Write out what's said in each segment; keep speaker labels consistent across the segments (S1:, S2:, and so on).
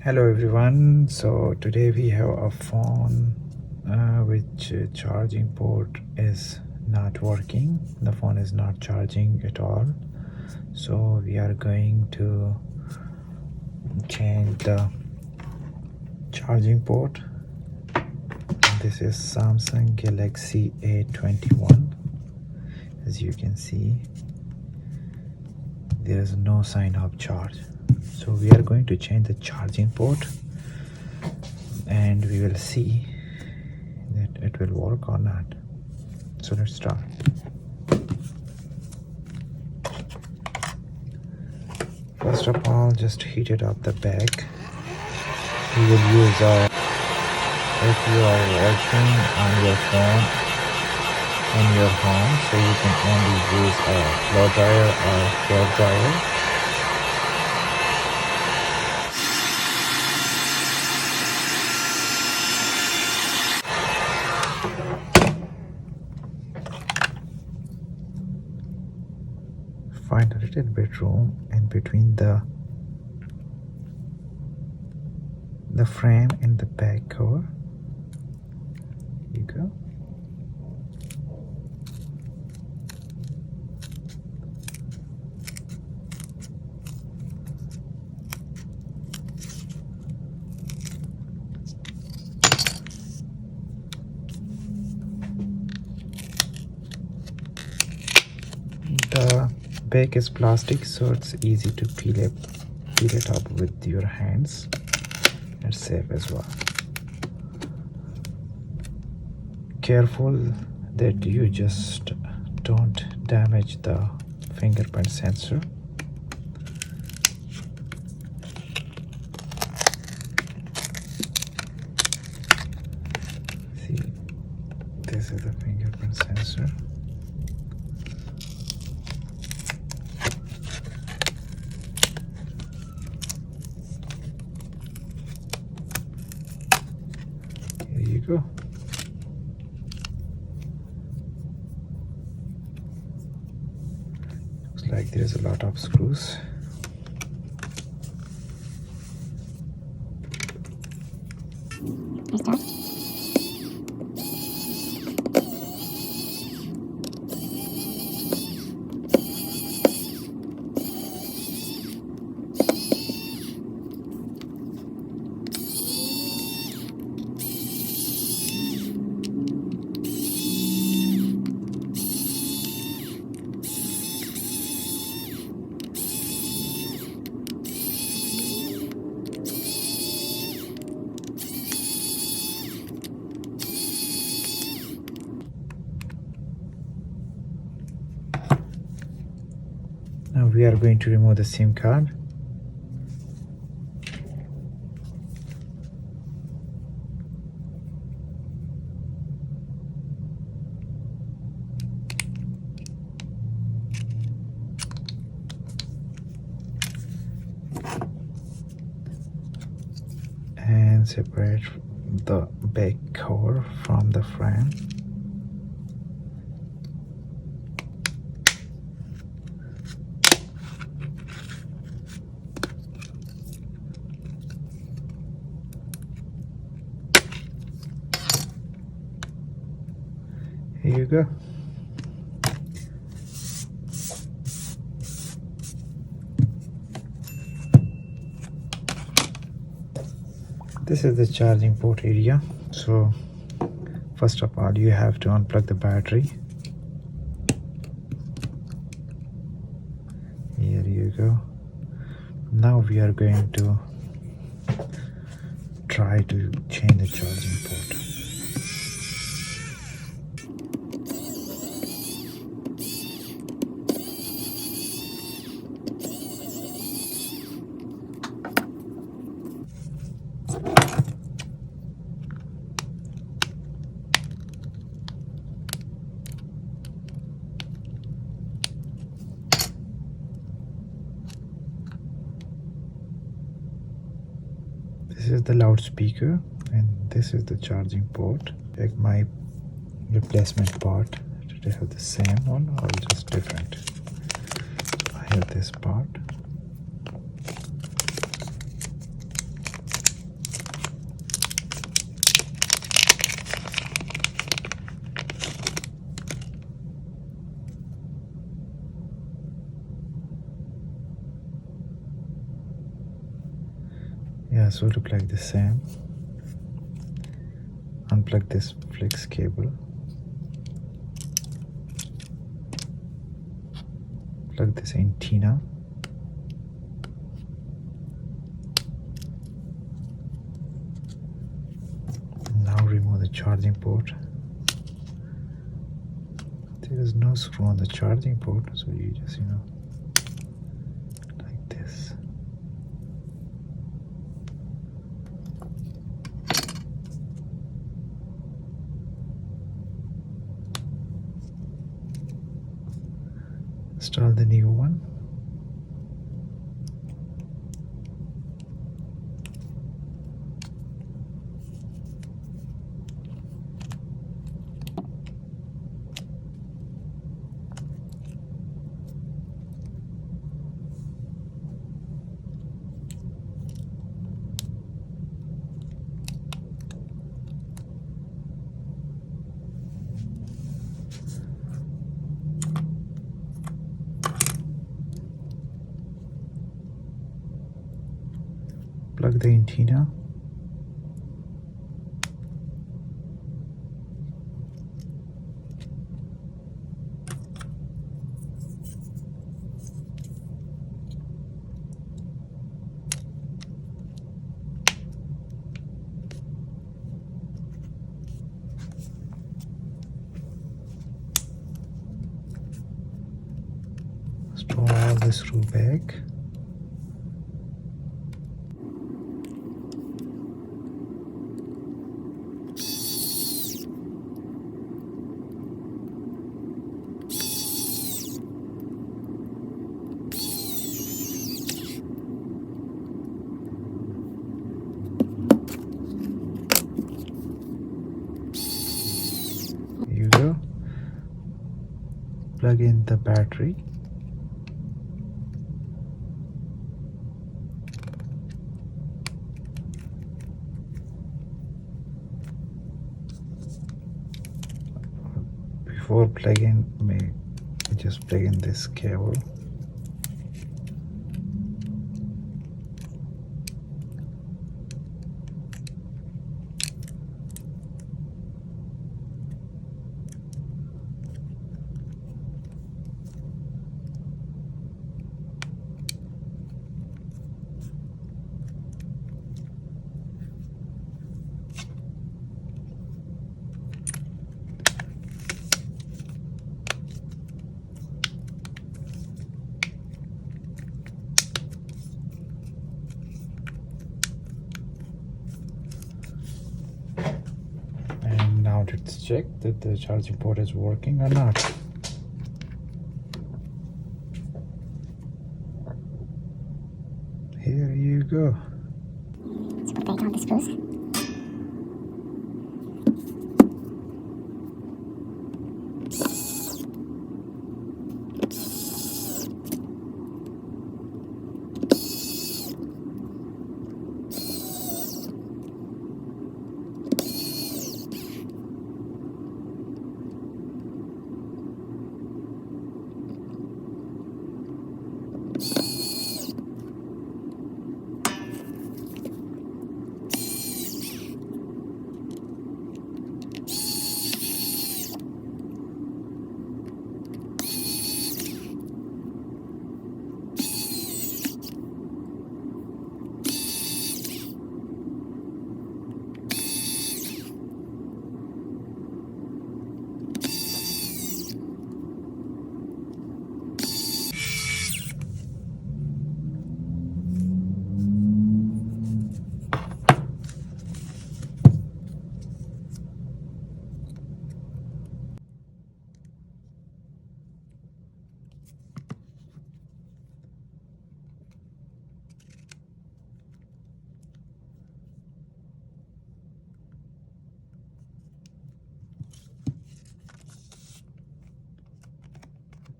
S1: Hello everyone. So today we have a phone which charging port is not working. The phone is not charging at all. So we are going to change the charging port. This is Samsung Galaxy A21. As you can see, there is no sign of charge. So we are going to change the charging port and we will see that it will work or not. So let's start. First of all, just heated up the back. We will use if you are working on your phone in your home, so you can only use a blow dryer or hair dryer. Find a little bit room in between the frame and the back cover. Here you go. The back is plastic, so it's easy to peel it up with your hands. It's safe as well. Careful that you just don't damage the fingerprint sensor. See, this is the fingerprint sensor. Here you go. Looks like there's a lot of screws. Now we are going to remove the SIM card. And separate the back cover from the frame. Here you go. This is the charging port area. So first of all, you have to unplug the battery. Here you go. Now we are going to try to change the charging port. This is the loudspeaker and this is the charging port. Take my replacement part. Did I have the same one or just different? I have this part. Yeah, so look like the same. Unplug this flex cable. Plug this antenna. Now remove the charging port. There is no screw on the charging port, so you just, like this. Install the new one. Plug the antenna. Install the screw back. Here you go. Plug in the battery. Before plugging, just plug in this cable. And now let's check that the charging port is working or not. Here you go.
S2: So put back on the screws.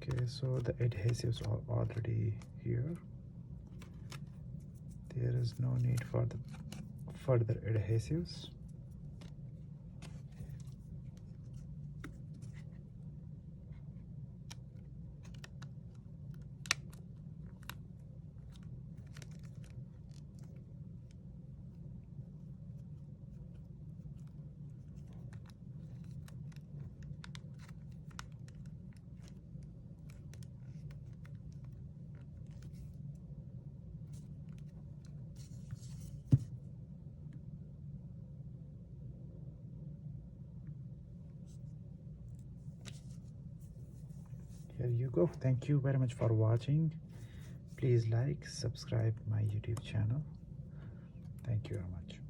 S2: Okay, so the adhesives are already here. There is no need for the further adhesives.
S1: here you go. Thank you very much for watching. Please like, subscribe my YouTube channel. Thank you very much.